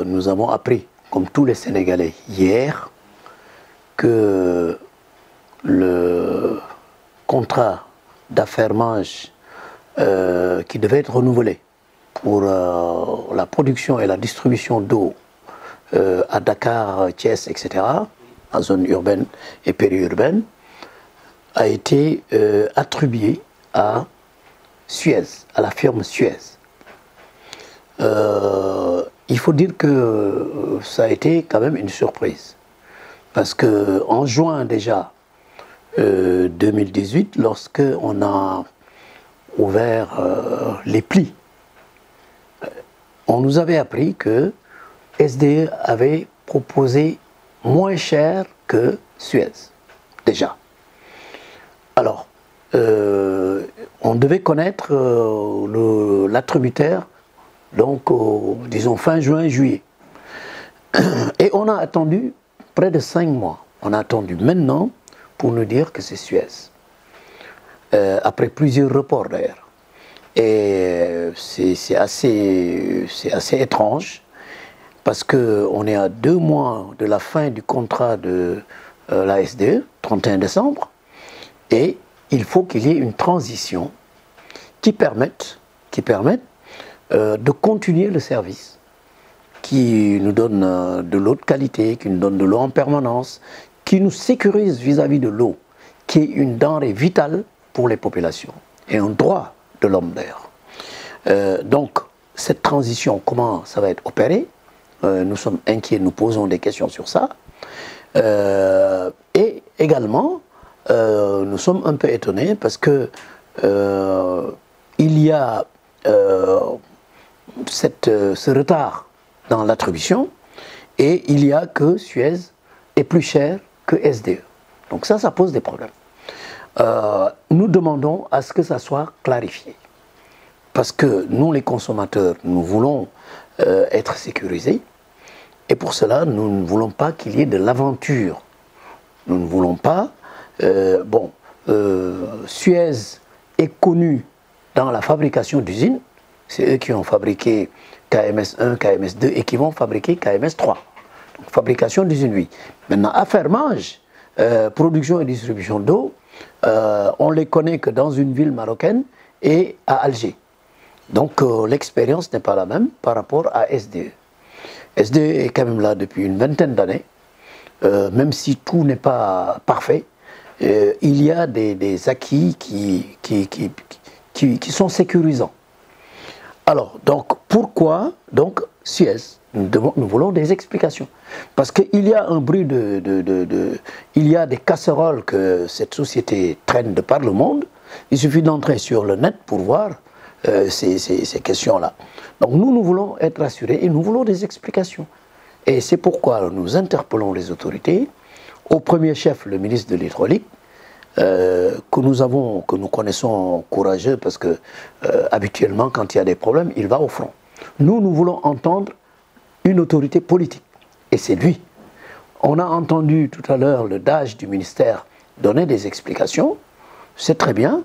nous avons appris, comme tous les Sénégalais, hier, que le contrat d'affermage qui devait être renouvelé pour la production et la distribution d'eau à Dakar, Thiès, etc., en zone urbaine et périurbaine, a été attribué à Suez, à la firme Suez. Il faut dire que ça a été quand même une surprise. Parce qu'en juin déjà 2018, lorsqu'on a ouvert les plis, on nous avait appris que SDE avait proposé moins cher que Suez, déjà. Alors, on devait connaître l'attributaire, donc, disons, fin juin, juillet. Et on a attendu près de 5 mois. On a attendu maintenant pour nous dire que c'est Suez. Après plusieurs reports d'ailleurs. Et c'est assez étrange parce qu'on est à 2 mois de la fin du contrat de la SDE, 31 décembre, et il faut qu'il y ait une transition qui permette de continuer le service, qui nous donne de l'eau de qualité, qui nous donne de l'eau en permanence, qui nous sécurise vis-à-vis de l'eau, qui est une denrée vitale pour les populations et un droit de l'homme d'ailleurs. Donc, cette transition, comment ça va être opéré? Nous sommes inquiets, nous posons des questions sur ça. Et également, nous sommes un peu étonnés parce que il y a ce retard dans l'attribution et il y a que Suez est plus cher que SDE. Donc ça pose des problèmes. Nous demandons à ce que ça soit clarifié. Parce que nous, les consommateurs, nous voulons être sécurisés. Et pour cela, nous ne voulons pas qu'il y ait de l'aventure. Nous ne voulons pas... Suez est connu dans la fabrication d'usines. C'est eux qui ont fabriqué KMS 1, KMS 2 et qui vont fabriquer KMS 3. Donc, fabrication d'usines, oui. Maintenant, affermage, production et distribution d'eau, on les connaît que dans une ville marocaine et à Alger. Donc l'expérience n'est pas la même par rapport à SDE. SDE est quand même là depuis une vingtaine d'années, même si tout n'est pas parfait, il y a des acquis qui sont sécurisants. Alors, donc, pourquoi donc, Suez? Nous voulons des explications. Parce qu'il y a un bruit il y a des casseroles que cette société traîne de par le monde. Il suffit d'entrer sur le net pour voir ces questions-là. Donc nous voulons être rassurés et nous voulons des explications. Et c'est pourquoi nous interpellons les autorités, au premier chef le ministre de l'Hydraulique, que nous connaissons courageux parce que habituellement quand il y a des problèmes, il va au front. Nous voulons entendre une autorité politique et c'est lui. On a entendu tout à l'heure le DAGE du ministère donner des explications, c'est très bien,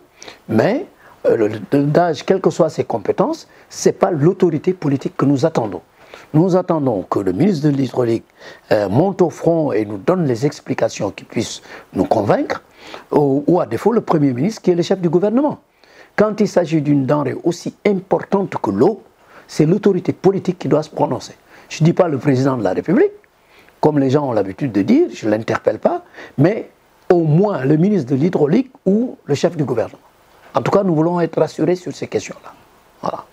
mais le DAGE, quelles que soient ses compétences, ce n'est pas l'autorité politique que nous attendons. Nous attendons que le ministre de l'Hydraulique monte au front et nous donne les explications qui puissent nous convaincre, ou à défaut le Premier ministre qui est le chef du gouvernement. Quand il s'agit d'une denrée aussi importante que l'eau, c'est l'autorité politique qui doit se prononcer. Je ne dis pas le président de la République, comme les gens ont l'habitude de dire, je ne l'interpelle pas, mais au moins le ministre de l'Hydraulique ou le chef du gouvernement. En tout cas, nous voulons être rassurés sur ces questions-là. Voilà.